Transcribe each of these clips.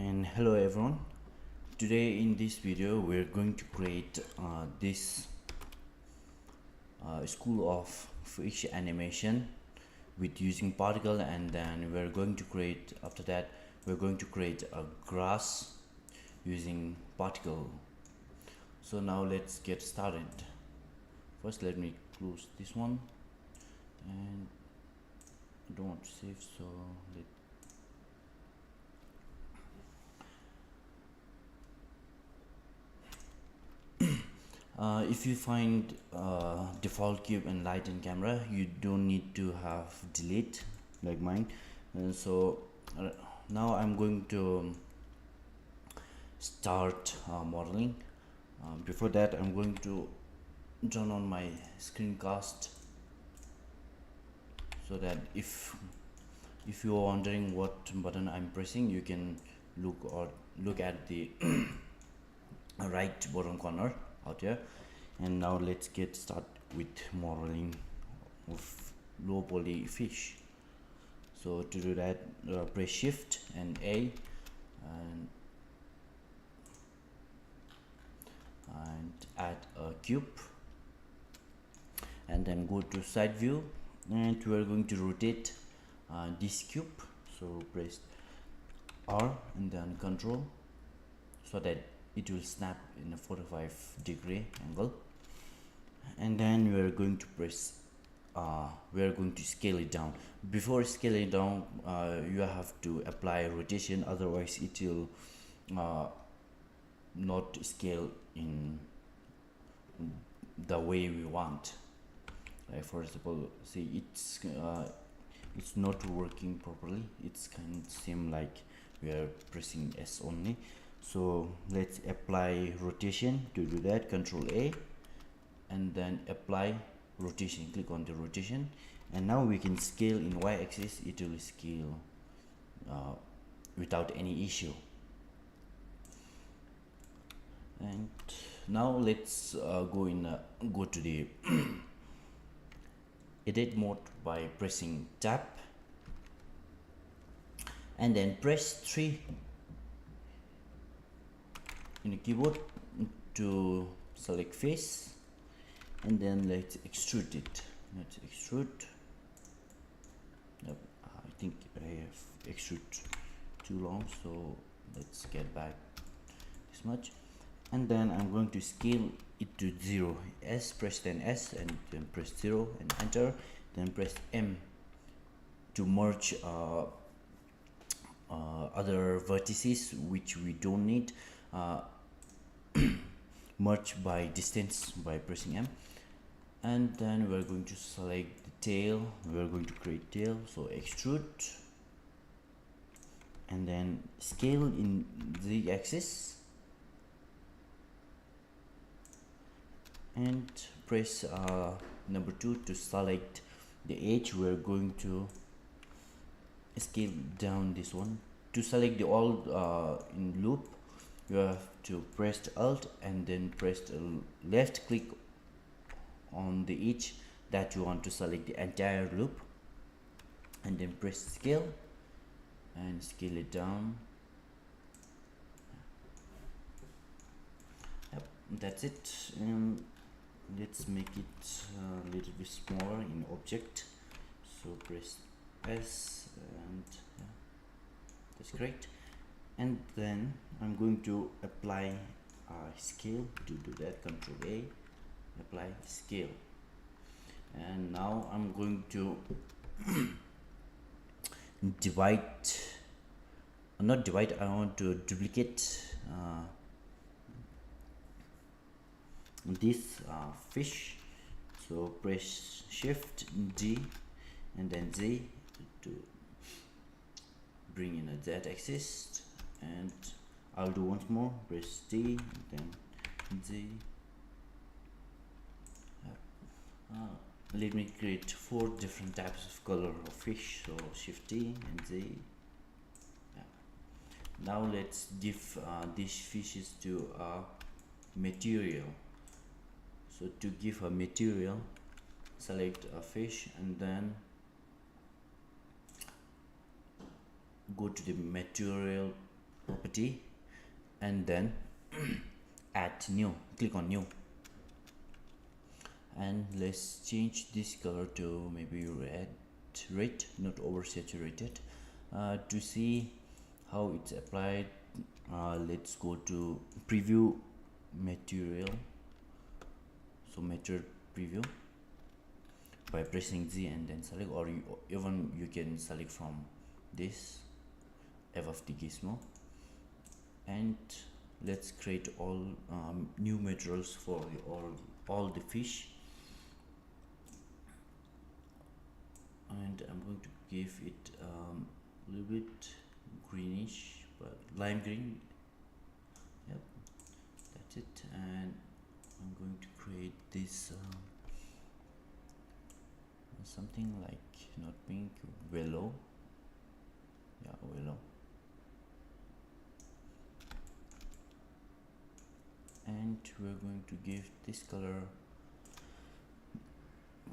And hello everyone. Today in this video we're going to create this school of fish animation with using particle, and then we're going to create, after that we're going to create a grass using particle. So now let's get started. First let me close this one, and I don't want to save, so if you find default cube and light and camera, you don't need to have delete like mine. Now I'm going to start modeling. Before that I'm going to turn on my screencast, so that if you're wondering what button I'm pressing, you can look at the right bottom corner out here. And now let's get started with modeling of low poly fish. So to do that, press shift and A, and add a cube, and then go to side view, and we are going to rotate this cube. So press R and then control, so that it will snap in a 45-degree angle. And then we are going to press we are going to scale it down. Before scaling down, you have to apply rotation, otherwise it will not scale in the way we want. Like for example, see, it's not working properly. It's kind of seem like we are pressing S only. So let's apply rotation. To do that, control A and then apply rotation. Click on the rotation, and now we can scale in y-axis. It will scale without any issue. And now let's go to the edit mode by pressing tab, and then press 3 in the keyboard to select face, and then let's extrude it. Let's extrude. Yep, I think I have extrude too long, so let's get back this much. And then I'm going to scale it to 0. Press then S, and then press 0 and enter, then press M to merge other vertices which we don't need. Merge by distance by pressing M. And then we're going to select the tail. We're going to create tail, so extrude, and then scale in the axis, and press number 2 to select the edge. We're going to scale down this one. To select the all in loop, you have to press Alt and then press the left click on the edge that you want to select the entire loop, and then press scale and scale it down. Yep, that's it. Let's make it a little bit smaller in object, so press S, and yeah, that's great. And then I'm going to apply scale. To do that, control A, apply scale, and now I'm going to I want to duplicate this fish. So press shift D and then Z to bring in a Z axis, and I'll do once more, press D and then Z. Let me create 4 different types of color of fish, so shift D and Z. Now let's give these fishes to a material. So to give a material, select a fish and then go to the material property, and then add new, click on new, and let's change this color to maybe red, not oversaturated. To see how it's applied, let's go to preview material, so material preview, by pressing Z and then select, or even you can select from this above the gizmo, and let's create all new materials for all the fish, and I'm going to give it a little bit greenish, but lime green. Yep, that's it. And I'm going to create this something like, not pink, yellow. Yeah, yellow. And we're going to give this color,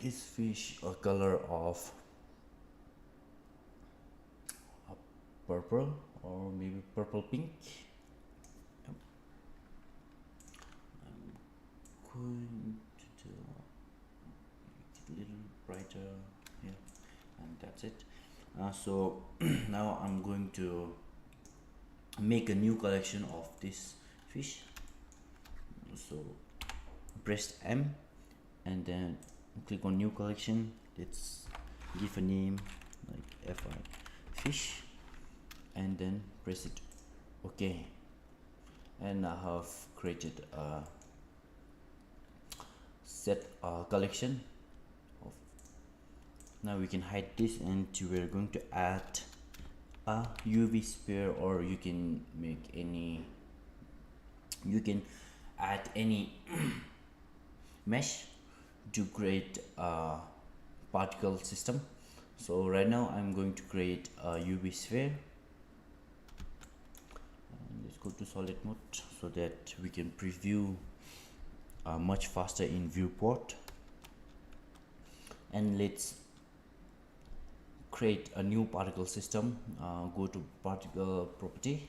this fish, a color of purple, or maybe purple pink. Yep. I'm going to do it a little brighter here, and that's it. So now I'm going to make a new collection of this fish. So press M and then click on new collection. Let's give a name like FI fish, and then press it OK, and I have created a set collection of. Now we can hide this, and we're going to add a UV sphere, or you can make any, you can add any mesh to create a particle system. So right now I'm going to create a UV sphere, and let's go to solid mode so that we can preview much faster in viewport. And let's create a new particle system. Go to particle property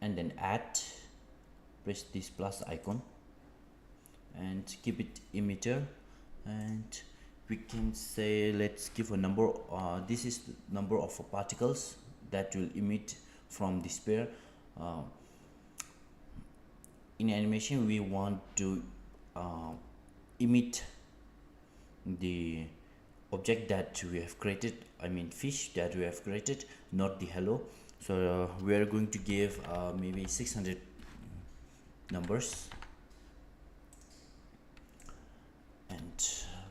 and then add, press this plus icon and keep it emitter, and we can say, let's give a number. This is the number of particles that will emit from the sphere. In animation we want to emit the object that we have created, I mean fish that we have created, not the hello. So we are going to give maybe 600 numbers, and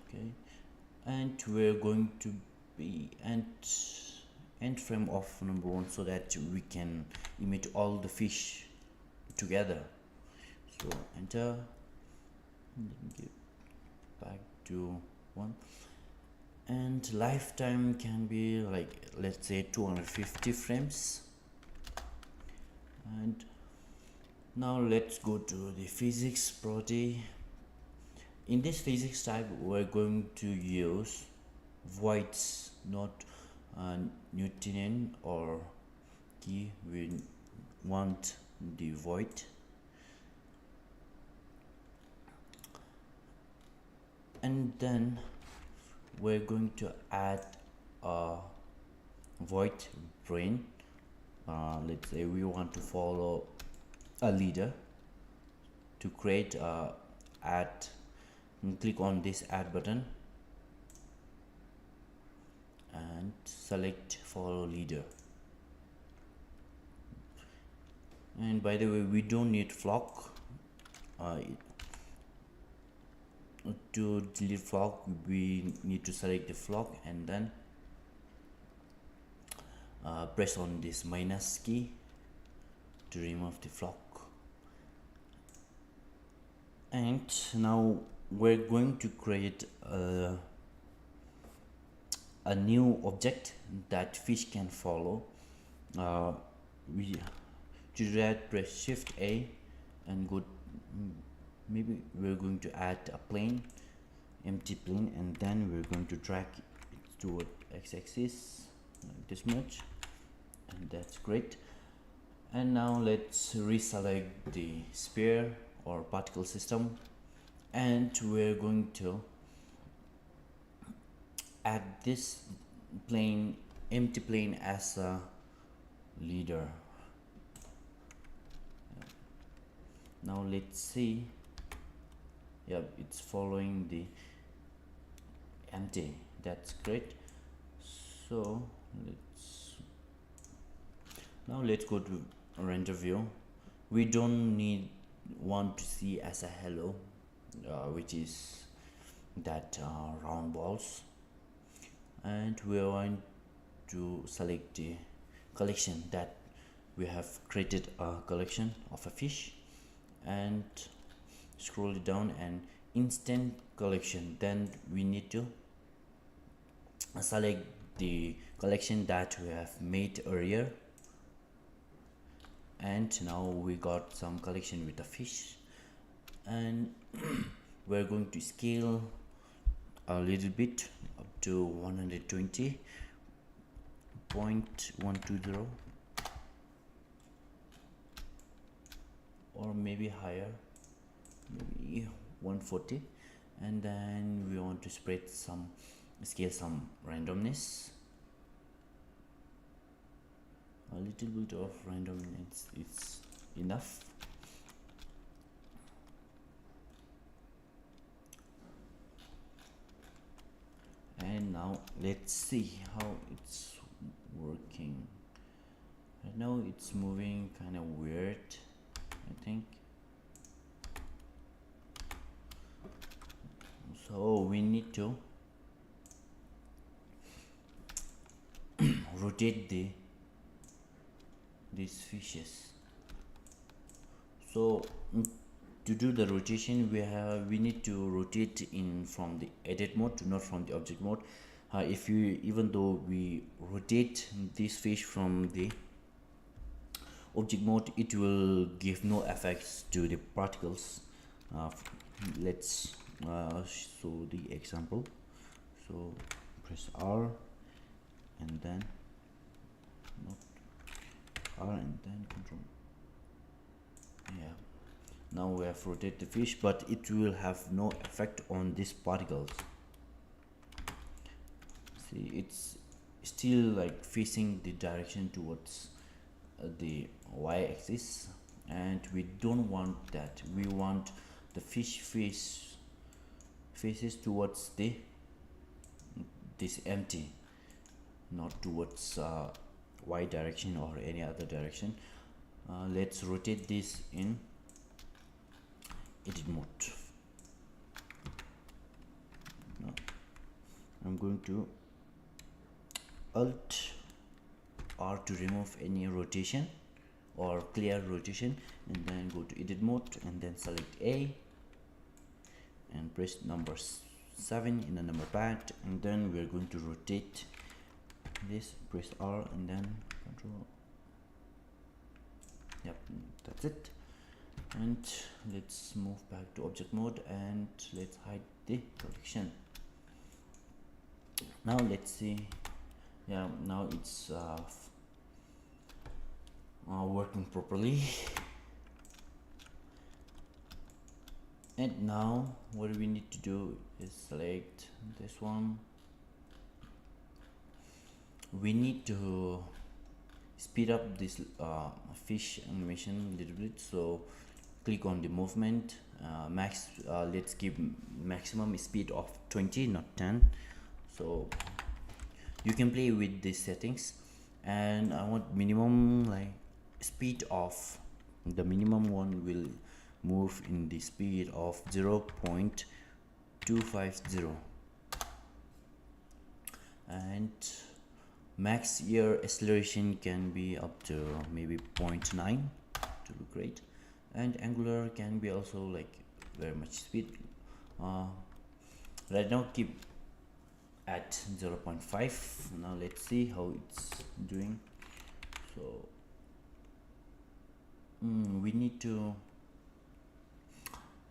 okay, and we're going to be end frame of number 1 so that we can emit all the fish together. So enter, and then give back to 1, and lifetime can be like, let's say 250 frames. And now let's go to the physics property. In this physics type we're going to use voids, not Newtonian or key. We want the void, and then we're going to add a void brain. Let's say we want to follow a leader. To create add, click on this add button and select follow leader. And by the way, we don't need flock. To delete flock we need to select the flock and then press on this minus key to remove the flock. And now we're going to create a new object that fish can follow. We to do that, press shift A and go, maybe we're going to add a plane, empty plane, and then we're going to drag it toward x-axis like this much, and that's great. And now let's reselect the sphere or particle system, and we're going to add this plane, empty plane, as a leader. Now let's see. Yeah, it's following the empty. That's great. So let's go to render view. We don't want to see as a hello, which is that round balls, and we want to select the collection that we have created a collection of a fish, and scroll it down and instant collection. Then we need to select the collection that we have made earlier, and now we got some collection with a fish, and we're going to scale a little bit up to 120.120, or maybe higher, maybe 140. And then we want to scale some randomness, a little bit of randomness, it's enough. And now let's see how it's working. Right now it's moving kind of weird, I think. So we need to rotate these fishes. So to do the rotation, we need to rotate in from the edit mode, not from the object mode. Even though we rotate this fish from the object mode, it will give no effects to the particles. Let's show the example. So press R, and then not R, and then control. Yeah, now we have rotated the fish, but it will have no effect on these particles. See, it's still like facing the direction towards the y-axis, and we don't want that. We want the fish faces towards this empty, not towards y direction or any other direction. Let's rotate this in edit mode. Now I'm going to Alt R to remove any rotation or clear rotation, and then go to edit mode, and then select A and press number 7 in the number pad, and then we are going to rotate this. Press R and then control. Yep, that's it. And let's move back to object mode, and let's hide the collection. Now let's see. Yeah, now it's working properly. And now what we need to do is select this one. We need to speed up this fish animation a little bit, so click on the movement, let's give maximum speed of 20, not 10. So you can play with these settings, and I want minimum like speed of the minimum one will move in the speed of 0.250, and max ear acceleration can be up to maybe 0.9 to look great, and angular can be also like very much speed. Right now keep at 0.5. Now let's see how it's doing. So we need to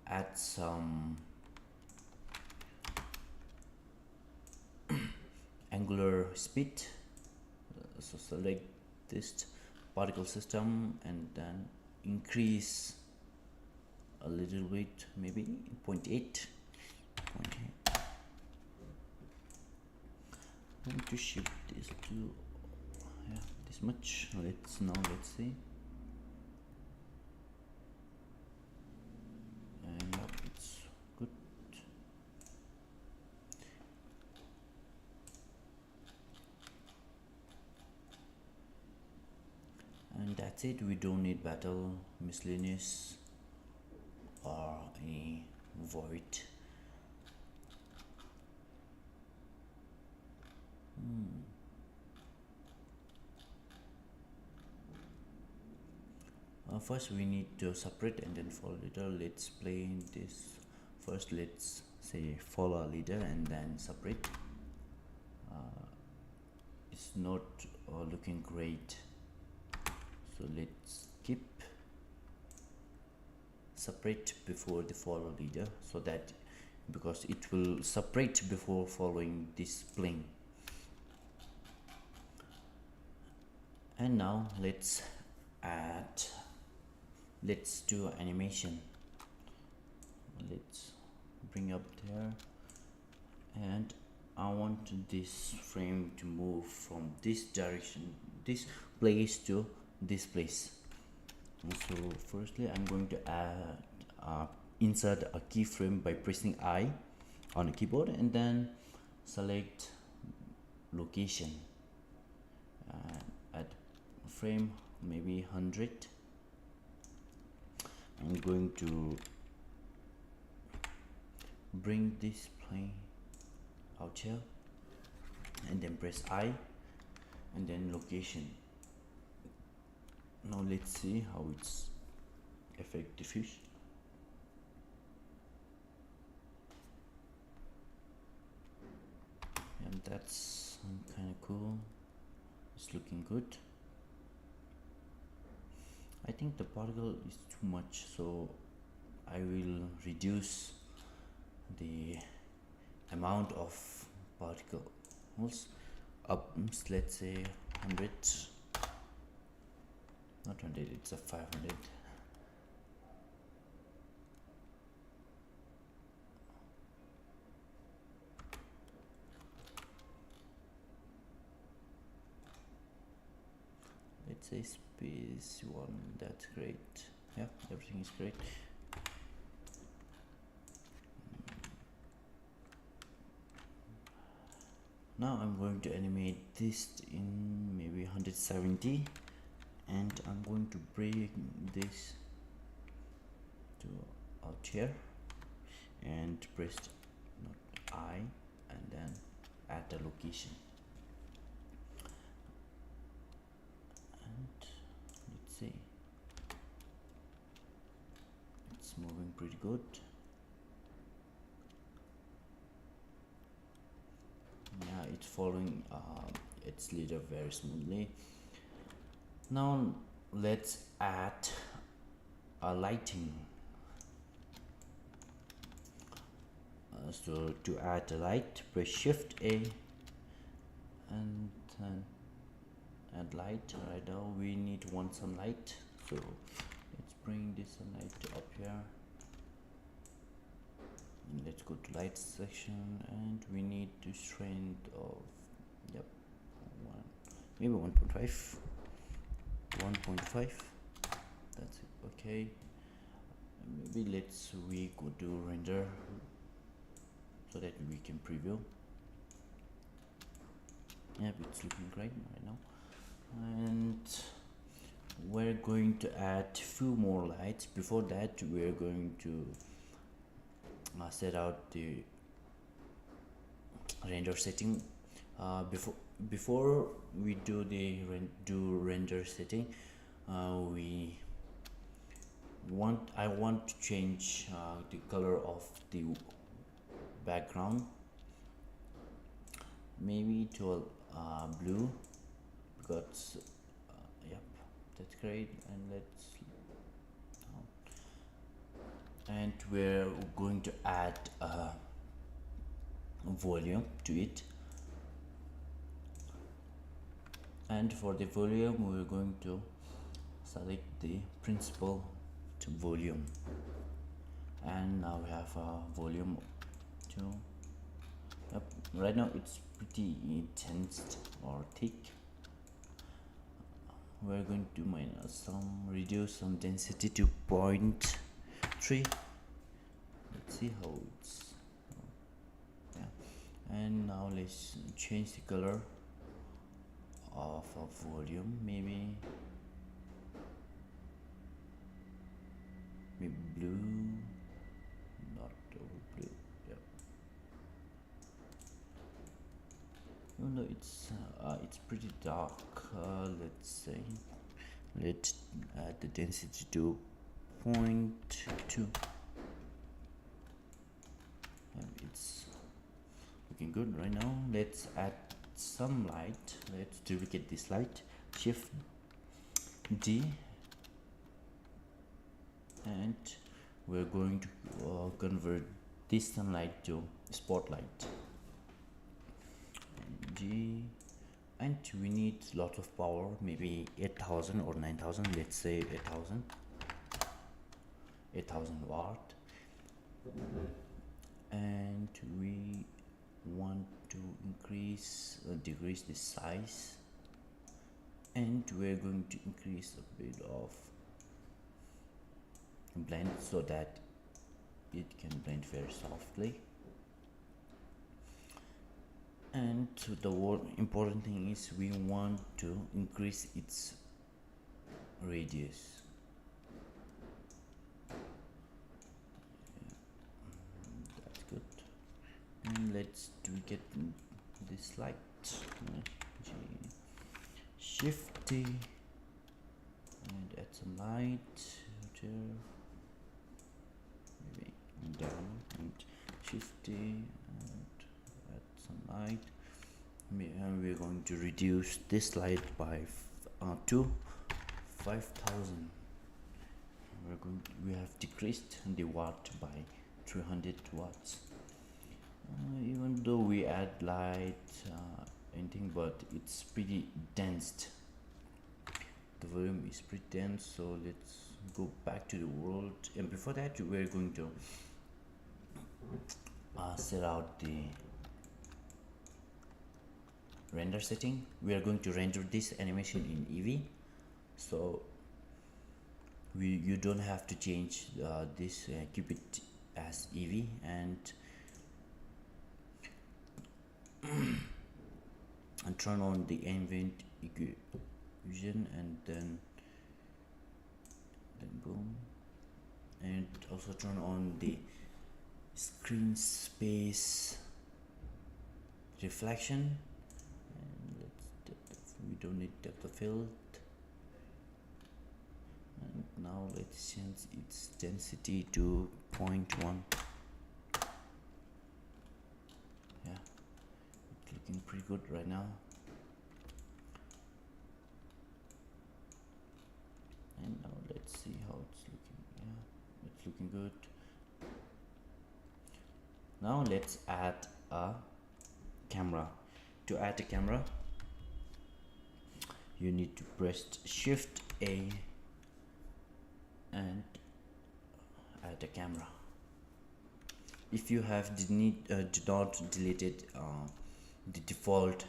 add some angular speed. So select this particle system, and then increase a little bit, maybe 0.8. I'm going to shift this to this much. Let's see. And it's good. And that's it. We don't need battle, miscellaneous, or any void. First we need to separate and then follow leader. Let's play this first. Let's say follow leader and then separate. It's not looking great, so let's keep separate before the follow leader, so that because it will separate before following this plane. And now let's do animation. Let's bring up there, and I want this frame to move from this direction, this place to this place. And so firstly I'm going to add insert a keyframe by pressing I on the keyboard, and then select location, add frame maybe 100. I'm going to bring this plane out here, and then press I, and then location. Now let's see how it's affect the fish. And that's kind of cool. It's looking good. I think the particle is too much, so I will reduce the amount of particles up. Let's say 100, not 100, it's a 500. Let's say space 1. That's great. Yeah, everything is great. Now I'm going to animate this in maybe 170, and I'm going to bring this to out here and press I, and then add the location. And let's see, it's moving pretty good. Yeah, it's following its leader very smoothly. Now let's add a lighting. So to add a light, press Shift A, and then add light. Right now we need one sunlight, so let's bring this sunlight up here. Let's go to light section, and we need to strength of maybe 1.5. That's it. Okay, maybe we go to render so that we can preview. Yeah, it's looking great right now. And we're going to add few more lights. Before that, we're going to set out the render setting. Before we do the render setting, I want to change the color of the background, maybe to blue, because yep, that's great. And we're going to add a volume to it, and for the volume we're going to select the principal to volume, and now we have a volume to. Yep, right now it's pretty intense or thick. We're going to reduce some density to 0.3. Let's see how it's. Yeah, and now let's change the color of a volume. Maybe blue, not over blue. Yep. Even though it's pretty dark, let's say let's add the density to 0.2. It's looking good right now. Let's add some light. Let's duplicate this light, shift D, and we're going to convert this sunlight to spotlight. G, and we need lot of power, maybe 8000 or 9000. Let's say 8000 watt, and we want to decrease the size, and we're going to increase a bit of blend so that it can blend very softly. And the important thing is we want to increase its radius. That's good. And let's get this light. Shift D and add some light here. Maybe down, and shift D and add some light. And we're going to reduce this light by to 5000. We have decreased the watt by 300 watts. Even though we add light, anything, but it's pretty dense. The volume is pretty dense, so let's go back to the world. And before that, we're going to set out the render setting. We are going to render this animation in Eevee, so you don't have to change this, keep it as Eevee, and turn on the ambient vision, and then boom, and also turn on the screen space reflection, and we don't need depth of field. And now let's change its density to 0.1. Yeah, it's looking pretty good right now. And now let's see how it's looking. Yeah, it's looking good. Now let's add a camera. To add a camera, you need to press Shift A and add a camera. If you have do not deleted the default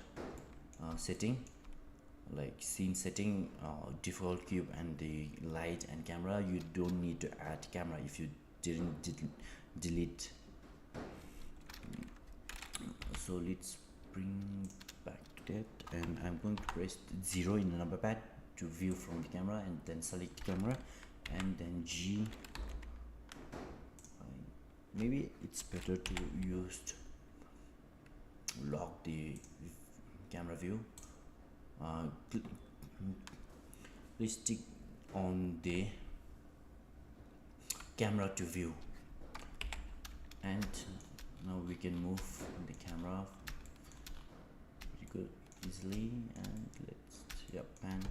setting, like scene setting, default cube, and the light and camera, you don't need to add camera if you didn't delete. So let's bring back to that, and I'm going to press 0 in the number pad to view from the camera, and then select camera, and then G. Maybe it's better to lock the camera view. Please stick on the camera to view, and now we can move the camera pretty good easily, and and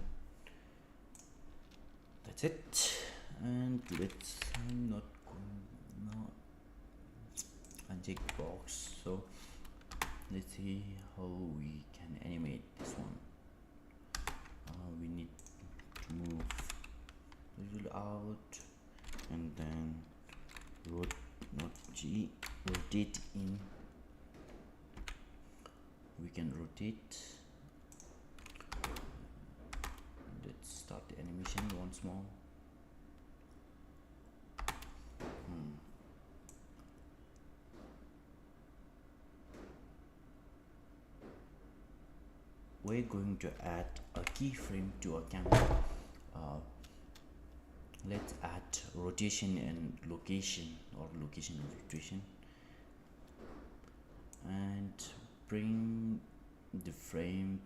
that's it. And let's not uncheck box, so let's see how we can animate this one. We need to move little out, and then not G, rotate in. We can rotate. Let's start the animation once more. We're going to add a keyframe to a camera. Let's add rotation and location, or location and rotation, and bring the frame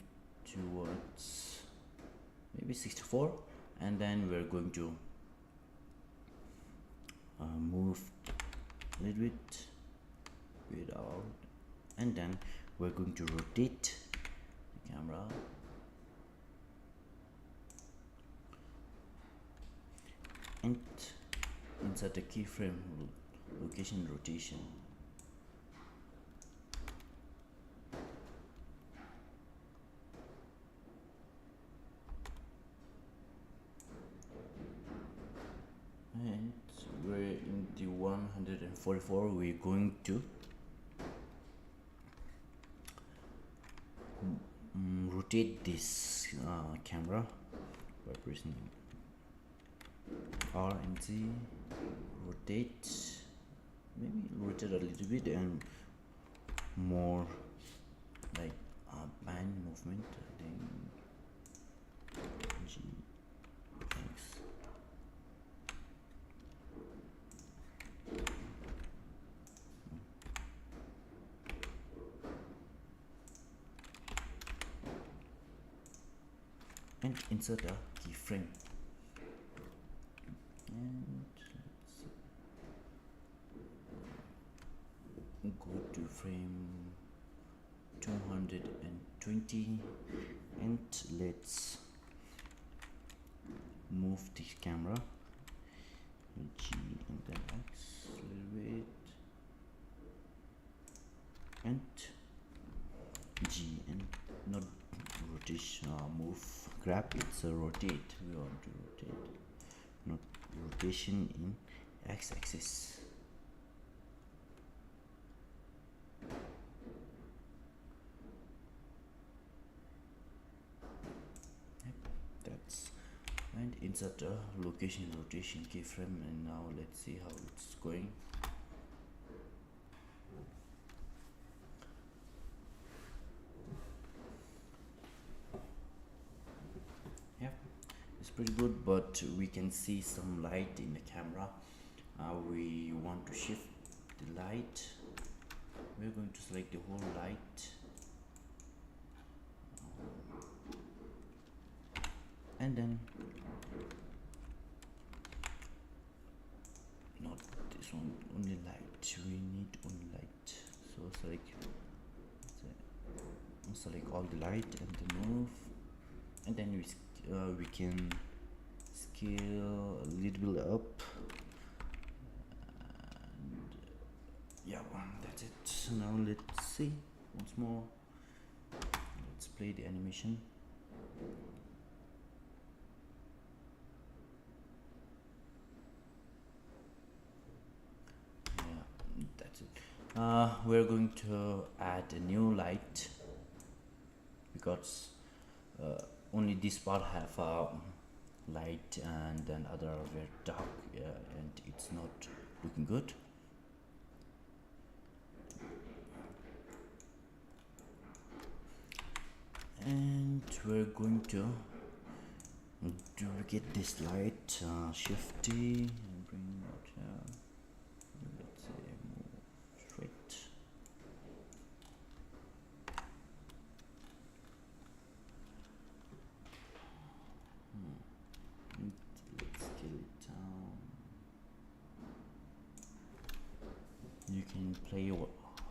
towards maybe 64, and then we're going to move a little bit out, and then we're going to rotate the camera and insert a keyframe location rotation. And we're in the 144. We're going to rotate this camera by pressing R and Z. Rotate, maybe rotate a little bit, and more like band movement. Then G, X. And insert a keyframe. And let's go to frame 220, and let's move this camera G and then X a little bit, and G, and not rotation, move, grab, it's a rotate. We want to rotate, not rotation in x-axis. That's, and insert a location rotation keyframe, and now let's see how it's going. Yeah, it's pretty good, but we can see some light in the camera. We want to shift the light. We're going to select the whole light, and then not this one, only light. We need only light, so select all the light and then move, and then we can scale a little bit up, and yeah, that's it. So now let's see once more. Let's play the animation. Yeah, that's it. We're going to add a new light, because only this part have light, and then other are very dark, and it's not looking good. And we're going to duplicate this light, shift T, and bring it out. Let's say move straight. Let's scale it down. You can play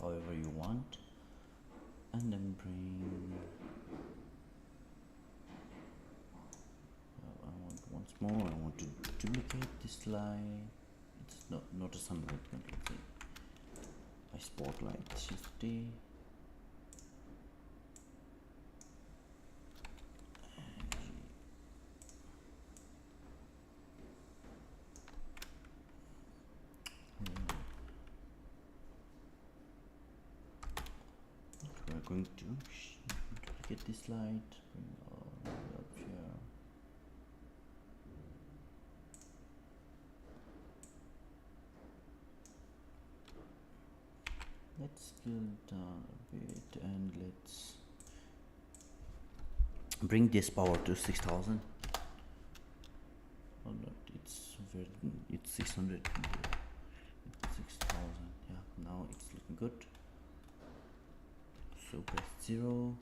however you want, and then bring. I want once more. I want to duplicate this light. It's not a sunlight completely. A spotlight, shift D. going to duplicate this slide, bring all the way up here. Let's scale down a bit and let's bring this power to 6000. Oh no, it's 600. It's 6000. Yeah, now it's looking good. So press 0.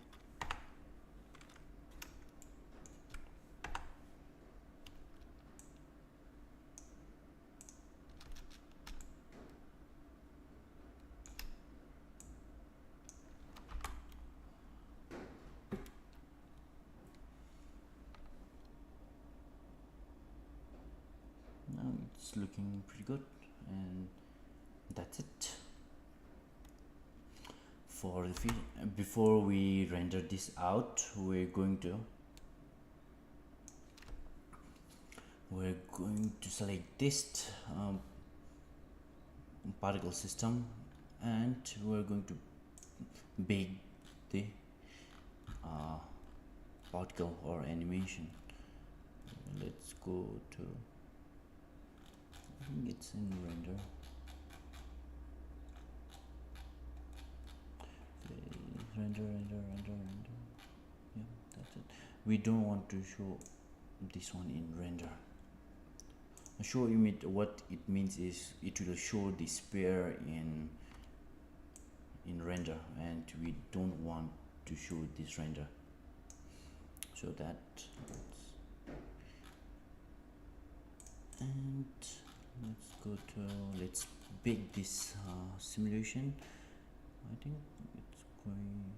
Now it's looking pretty good, and that's it for the before we render this out. We're going to select this particle system, and we're going to bake the particle or animation. Let's go to, I think it's in render. Render. Yeah, that's it. We don't want to show this one in render. Show image, what it means is it will show the sphere in render, and we don't want to show this render. So that, and let's go to, let's bake this simulation. I think it's going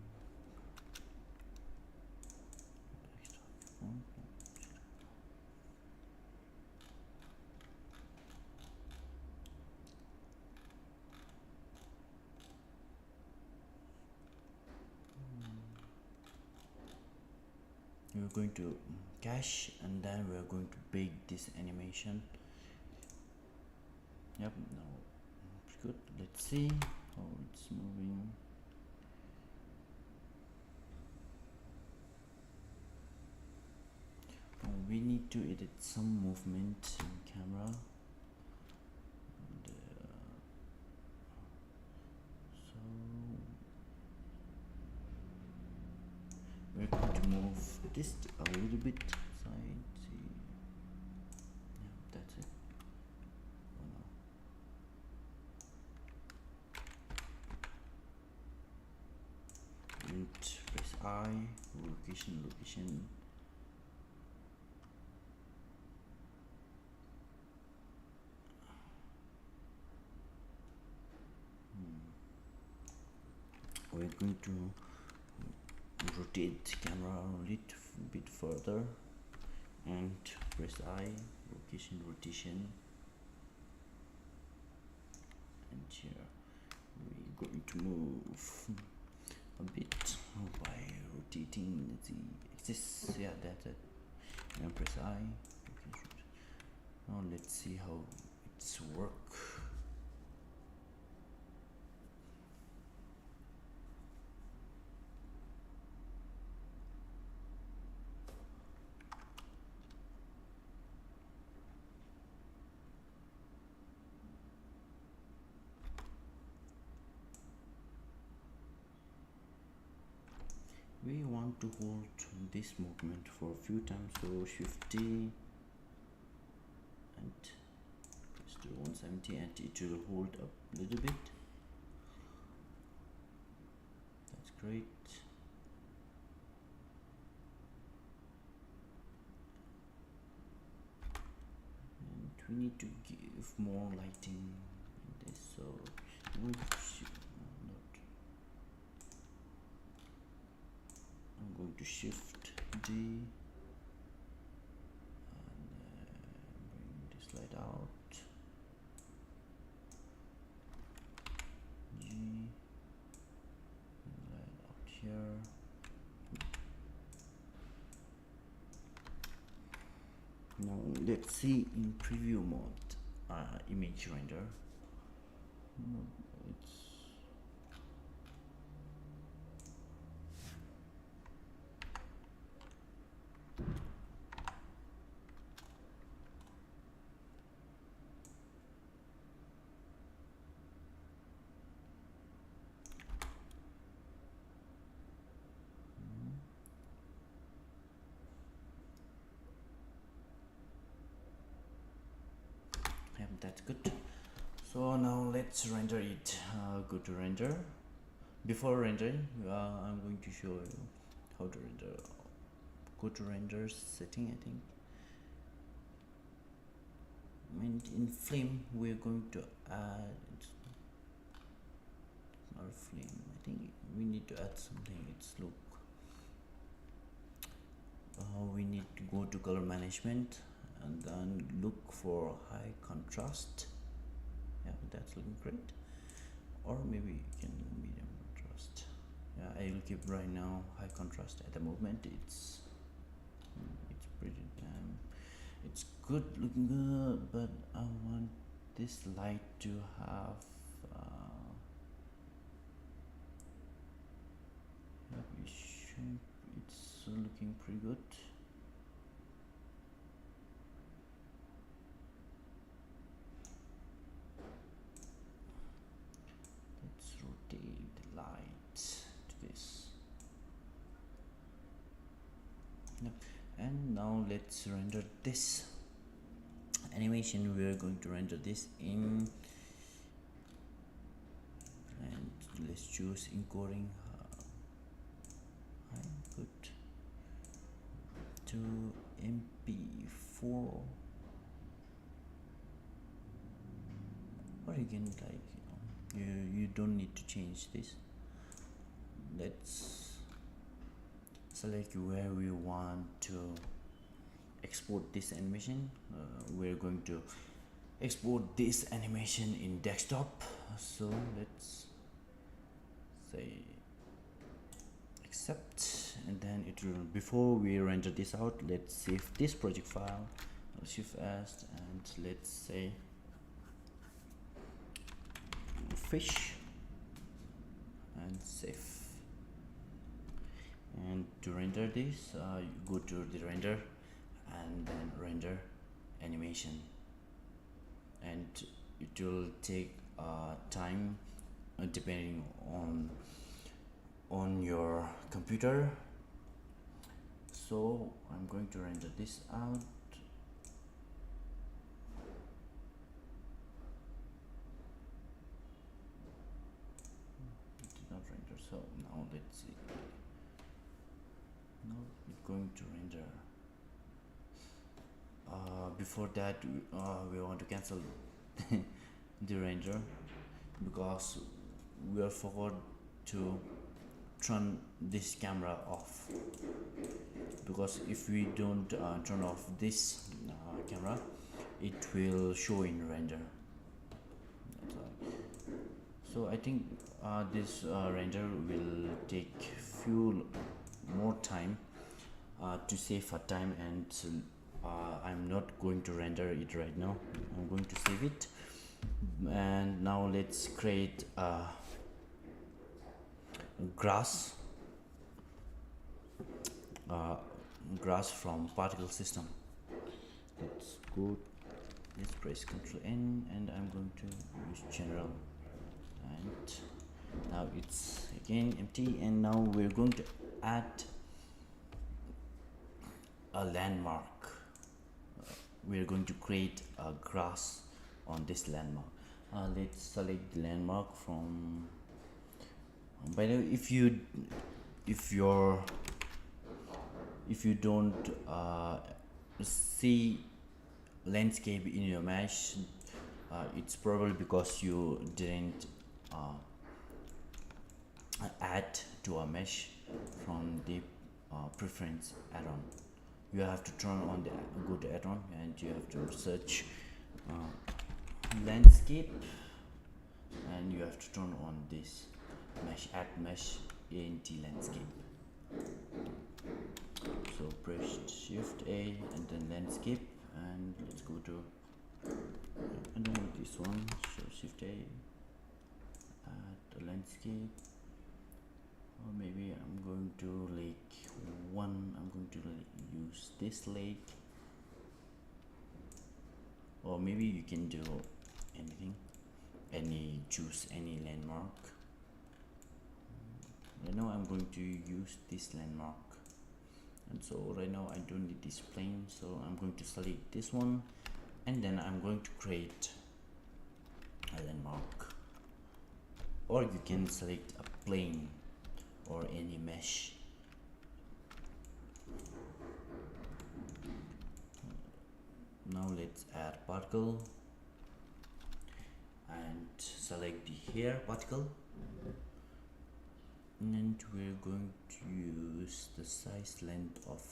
we're going to cache, and then we're going to bake this animation. Yep, now pretty good. Let's see how it's moving. We need to edit some movement in camera, and, so we're going to move this a little bit side. See, yeah, that's it. Oh, no. And press I, location. We're going to rotate the camera a little bit further, and press I, rotation, and here we're going to move a bit by rotating the axis. Yeah, that's it. And press I. Now let's see how it's work. We want to hold this movement for a few times, so Shift T and press to 170, and it will hold up a little bit. That's great. And we need to give more lighting in this, so I'm going to Shift D and bring this light out. G, light out here. Now let's see in preview mode, image render. that's good. So now let's render it. Go to render. Before rendering, I'm going to show you how to render. Go to render setting, I think. And in flame we're going to add, it's not a flame, I think we need to add something. It's look, we need to go to color management and then look for high contrast. Yeah, that's looking great. Or maybe you can medium contrast. Yeah, I will keep right now high contrast at the moment. It's pretty damn, it's good, looking good, but I want this light to have it's looking pretty good. Let's rotate the light to this. Yep. And now let's render this animation. We are going to render this in, and let's choose encoding. I put to MP4, or you can, like, you don't need to change this. Let's select where we want to export this animation. We're going to export this animation in desktop, so let's say accept, and then it will, before we render this out, let's save this project file. I'll shift S, and let's say fish, and save. And to render this, you go to the render and then render animation, and it will take time depending on your computer. So I'm going to render this out. It did not render, so now let's see. Now it's going to render. Before that, we want to cancel the render because we are forgot to turn this camera off, because if we don't turn off this camera, it will show in render. So I think this render will take few more time to save our time, and I'm not going to render it right now. I'm going to save it, and now let's create a grass from particle system. Let's go, let's press Ctrl N, and I'm going to use general, and now it's again empty, and now we're going to add a landmark. We're going to create a grass on this landmark. Let's select the landmark from, by the way, if you don't see landscape in your mesh, it's probably because you didn't add to a mesh from the preference add-on. You have to turn on the, go to add-on, and you have to search landscape, and you have to turn on this mesh, add mesh int landscape. So press shift A and then landscape, and let's go to, I don't want this one, so shift A, add a landscape, or maybe I'm going to lake 1, I'm going to use this lake, or maybe you can do anything, choose any landmark. Right now I'm going to use this landmark, and so right now I don't need this plane, so I'm going to select this one, and then I'm going to create island mark, or you can select a plane or any mesh. Now let's add particle and select the hair particle, and we're going to use the size length of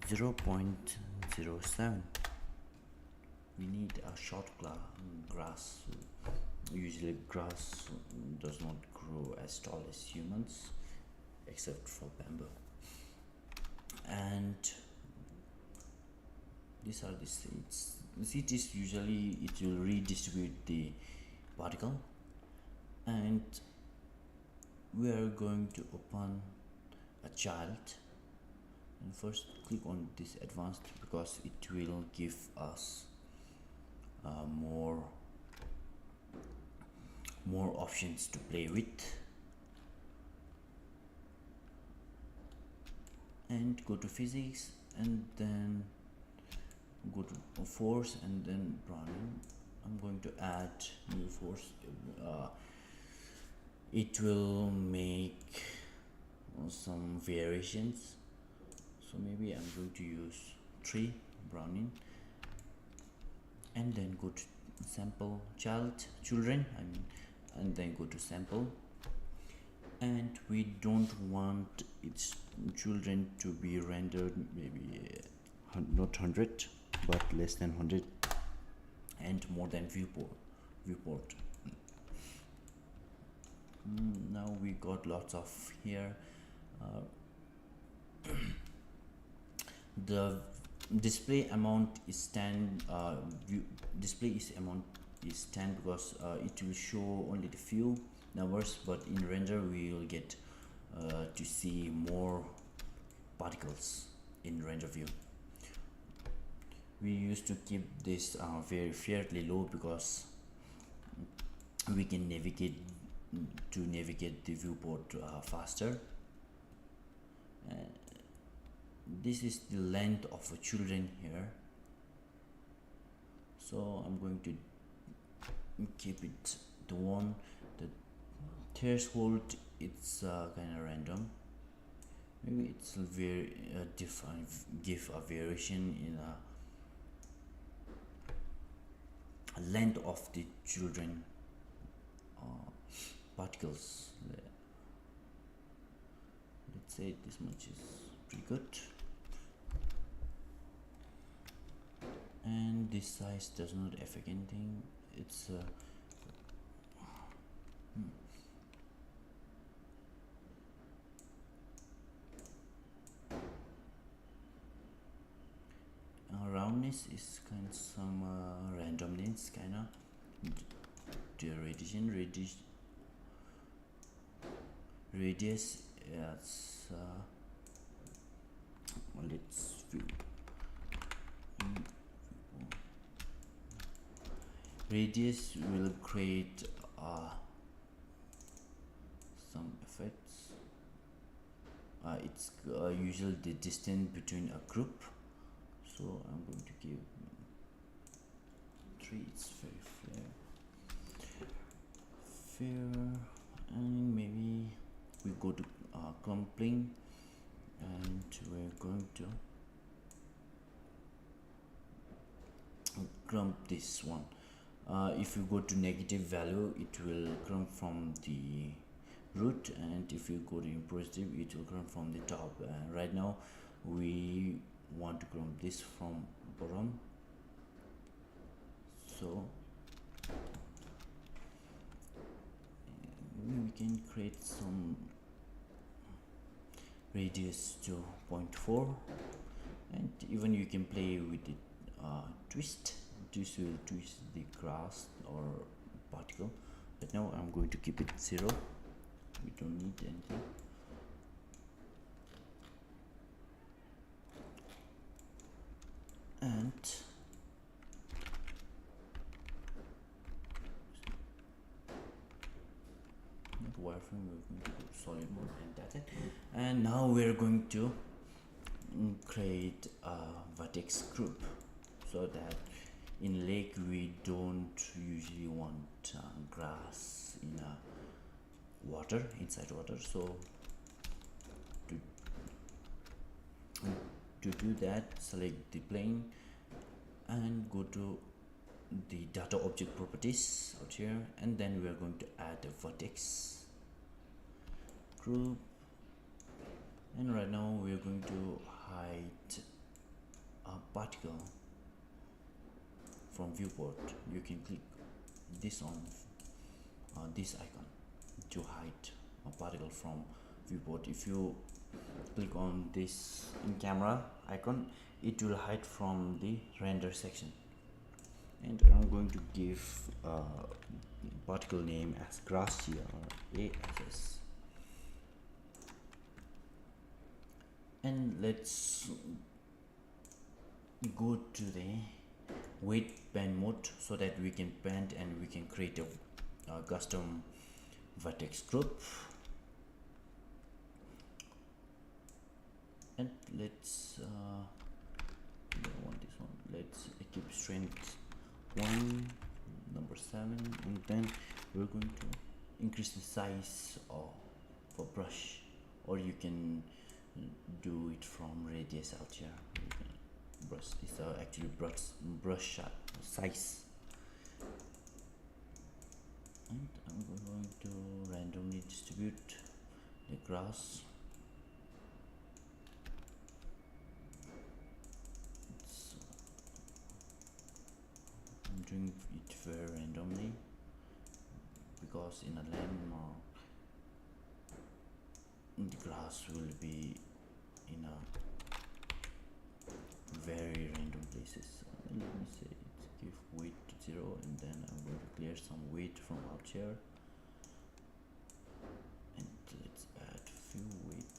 0.07. we need a short grass. Usually grass does not grow as tall as humans except for bamboo, and these are the seeds. The seed is usually, it will redistribute the particle, and we are going to open a child, and first click on this advanced because it will give us more options to play with. And go to physics, and then go to force, and then Browning. I'm going to add new force. It will make some variations, so maybe I'm going to use 3 Browning, and then go to sample children, and then go to sample, and we don't want its children to be rendered maybe not 100 but less than 100, and more than viewport. Now we got lots of here. The display amount is 10. Display is amount is 10 because it will show only the few numbers, but in render we will get to see more particles in render view. We used to keep this fairly low because we can navigate the viewport faster. This is the length of a children here, so I'm going to keep it the one. The threshold, it's kind of random. Maybe it's very different, give a variation in a length of the children particles. Let's say this much is pretty good, and this size does not affect anything. It's roundness is kind of some randomness, kinda. The radius, yes. Let's view. Radius will create some effects. It's usually the distance between a group, so I'm going to give 3. It's very fair, and maybe we go to clumping, and we're going to clump this one. If you go to negative value, it will clump from the root, and if you go to positive, it will clump from the top. Right now we want to clump this from bottom, so we can create some radius to 0.4, and even you can play with it. Twist. This will twist the grass or particle, but now I'm going to keep it 0. We don't need anything. And not wireframe, we're going to go solid mode, and that's it. And now we're going to create a vertex group, so that in lake we don't usually want grass in water, inside water. So to do that, select the plane and go to the data object properties out here, and then we are going to add a vertex group, and right now we are going to hide a particle from viewport. You can click this on this icon to hide a particle from viewport. If you click on this in camera icon, it will hide from the render section. And I'm going to give particle name as grass here, or ASS. And let's go to the weight band mode so that we can bend and we can create a custom vertex group. And let's I don't want this one. Let's keep strength 1, number 7, and then we're going to increase the size of a brush, or you can do it from radius out here. Brush is actually brush size, and I'm going to randomly distribute the grass. I'm doing it very randomly because in a landmark the grass will be in a very random places. Let me say it, give weight to 0, and then I'm going to clear some weight from out here, and let's add few weight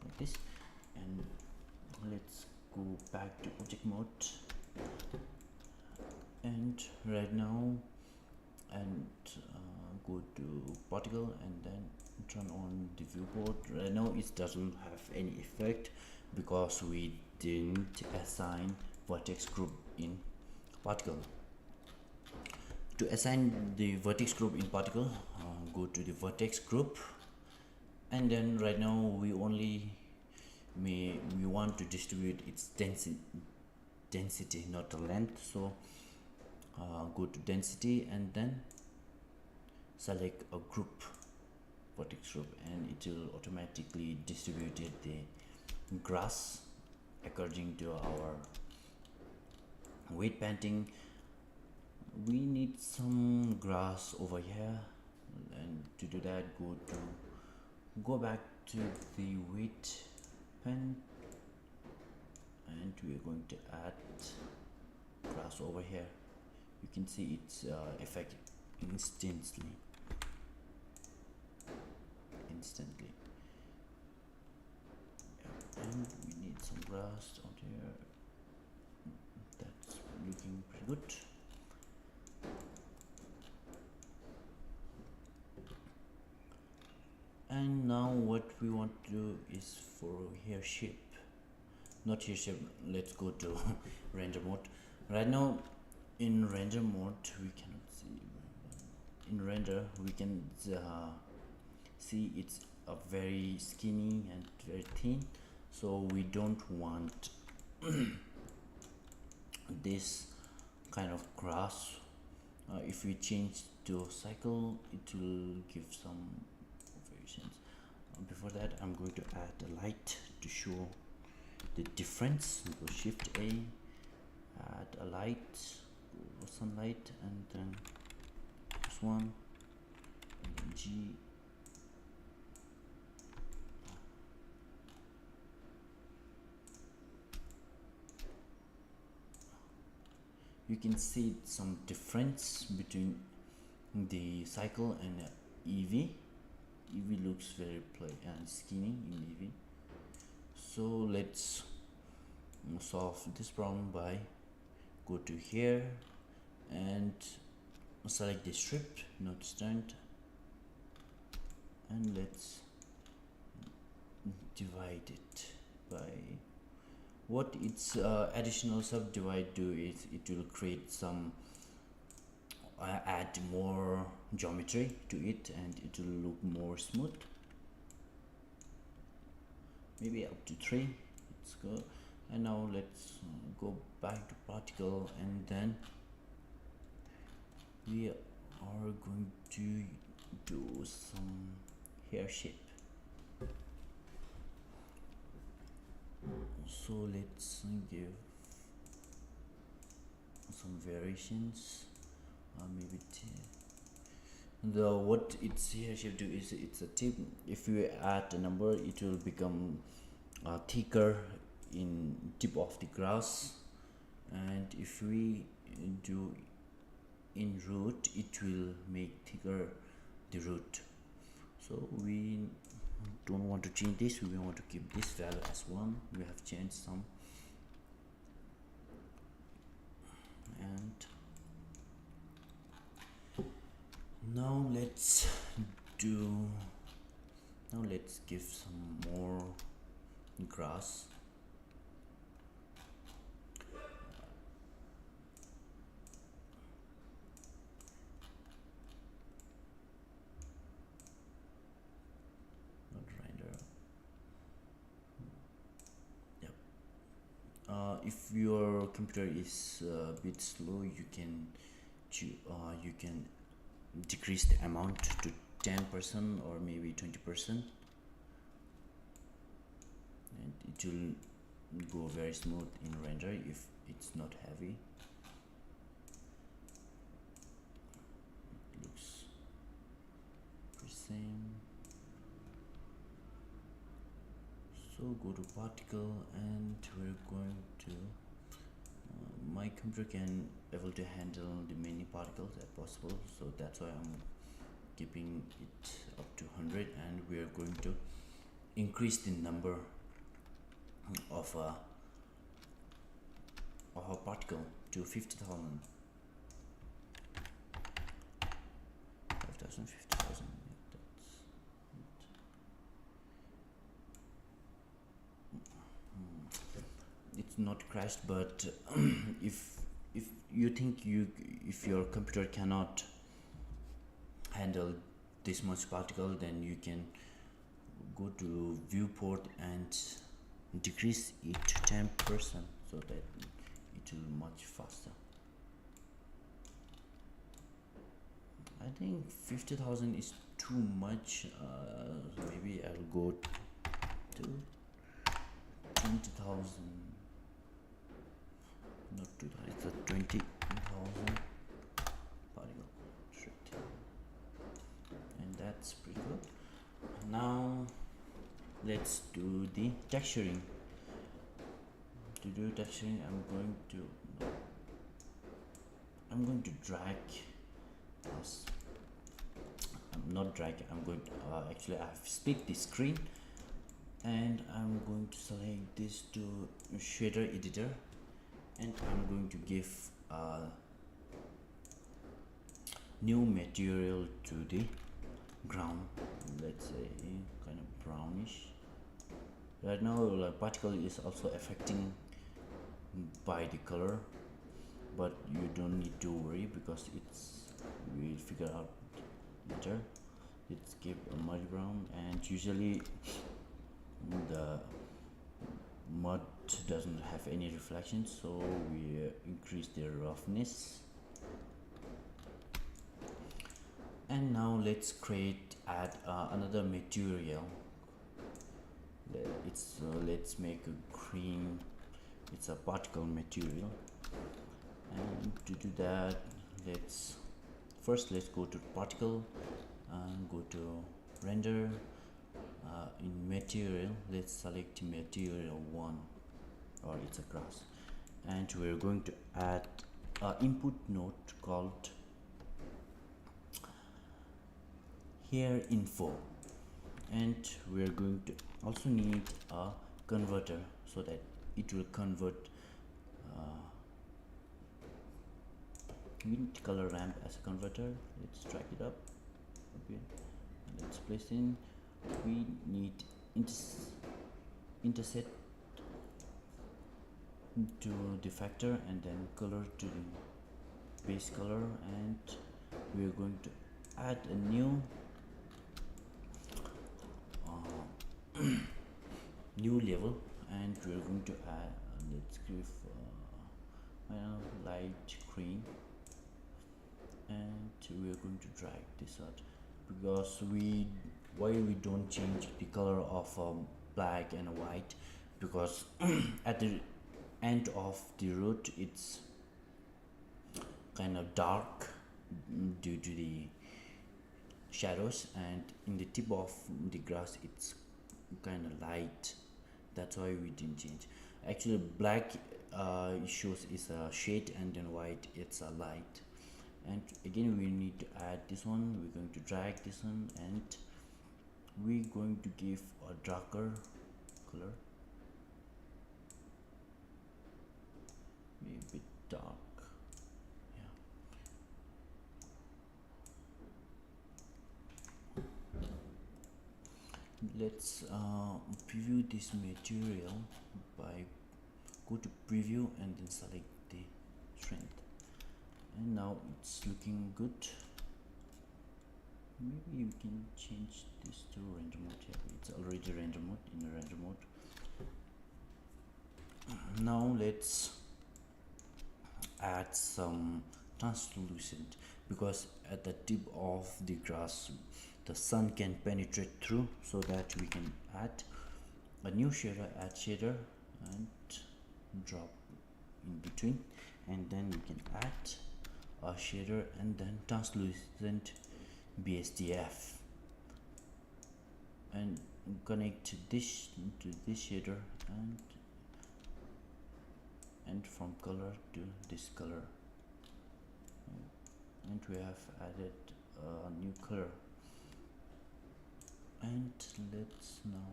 like this, and let's go back to object mode, and right now, and go to particle, and then turn on the viewport. Right now it doesn't have any effect because we didn't assign vertex group in particle. To assign the vertex group in particle, go to the vertex group, and then right now we want to distribute its density, not the length. So go to density and then select a group, vertex group, and it will automatically distribute the grass according to our weight painting. We need some grass over here, and to do that, go back to the weight pen, and we are going to add grass over here. You can see its effect instantly. And we need some grass out here. That's looking pretty good. And now what we want to do is for hair shape, not hair shape. Let's go to render mode. Right now in render mode we cannot see. In render we can see it's a very skinny and very thin, so we don't want this kind of grass. If we change to cycle, it will give some variations. Before that, I'm going to add a light to show the difference. Go shift A, add a light, sunlight, and then this one, and then G. You can see some difference between the cycle and EV. EV looks very skinny in EV. So let's solve this problem by go to here and select the strip, not stunt, and let's divide it by what its additional subdivide do is it will create some add more geometry to it, and it will look more smooth. Maybe up to 3. Let's go. And now let's go back to particle, and then we are going to do some hair shape. So let's give some variations. Maybe the what its hair shape do is it's a tip. If you add a number, it will become thicker in tip of the grass, and if we do in root, it will make thicker the root. So we don't want to change this, we want to keep this value as 1. We have changed some, and now let's give some more grass. Not render. Yep. If your computer is a bit slow, you can decrease the amount to 10% or maybe 20%, and it will go very smooth in render if it's not heavy. It looks the same. So go to particle, and we're going to my computer can able to handle the many particles as possible, so that's why I'm keeping it up to 100, and we are going to increase the number of a particle to 50,000. 50,000. It's not crashed, but if you think if your computer cannot handle this much particle, then you can go to viewport and decrease it to 10%, so that it will much faster. I think 50,000 is too much. Maybe I'll go to 20,000. Not 2,000, it's a 20,000 particle straight, and that's pretty good. Now let's do the texturing. To do texturing, I'm going to drag this. I'm not drag. I'm going to actually I've split the screen, and I'm going to select this to shader editor, and I'm going to give a new material to the ground. Let's say kind of brownish. Right now, like, particle is also affecting by the color, but you don't need to worry because we'll figure out later. Let's give a muddy brown, and usually the mud doesn't have any reflection, so we increase the roughness. And now let's add another material. Let's make a green. It's a particle material, and to do that, let's go to particle and go to render. In material, let's select material 1, or it's a grass, and we're going to add an input node called hair info, and we're going to also need a converter so that it will convert we need color ramp as a converter. Let's drag it up a bit, and let's place in. We need intersect to the factor and then color to the base color, and we are going to add a new new level, and we are going to add let's give light green, and we are going to drag this out because why we don't change the color of black and white, because at the end of the root it's kind of dark due to the shadows, and in the tip of the grass it's kind of light. That's why we didn't change. Actually black shows is a shade, and then white it's a light. And again we need to add this one. We're going to drag this one, and we're going to give a darker color, maybe a bit dark. Yeah, let's preview this material by go to preview and then select the strength, and now it's looking good. Maybe you can change this to render mode. Yeah, it's already render mode, in the render mode. Now let's add some translucent, because at the tip of the grass the sun can penetrate through, so that we can add a new shader, add shader and drop in between, and then we can add a shader and then translucent BSDF, and connect this to this shader, and from color to this color, and we have added a new color. And let's now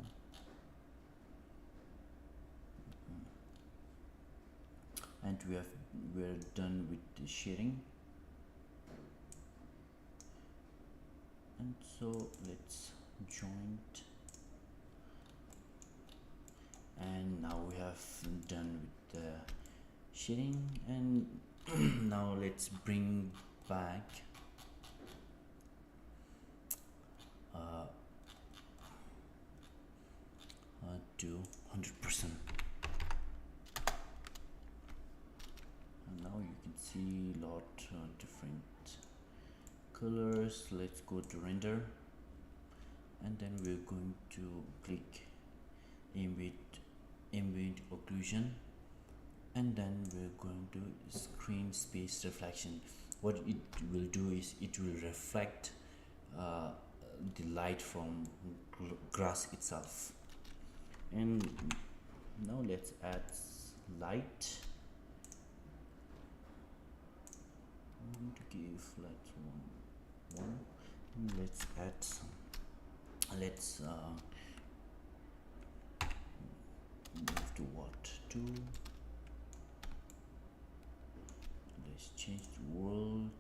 and we're done with the shading, and so let's joint, and now we have done with the shading, and now let's bring back to 100%, and now you can see lot different colors. Let's go to render, and then we're going to click ambient occlusion, and then we're going to screen space reflection. What it will do is it will reflect the light from grass itself. And now let's add light. I'm going to give one. And let's add some. Let's move to what 2. Let's change the world.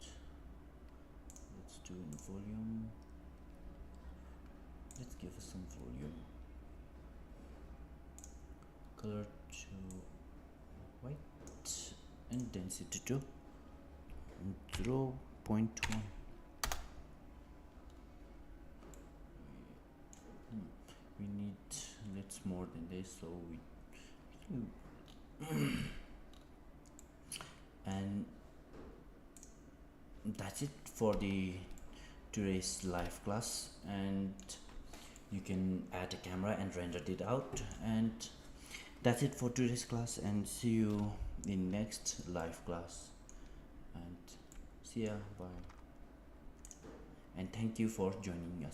Let's do in volume. Let's give us some volume. Color to white, and density to 0.1. We need let's more than this, so we and that's it for the today's live class, and you can add a camera and render it out, and that's it for today's class, and see you in next live class, and see ya, bye, and thank you for joining us.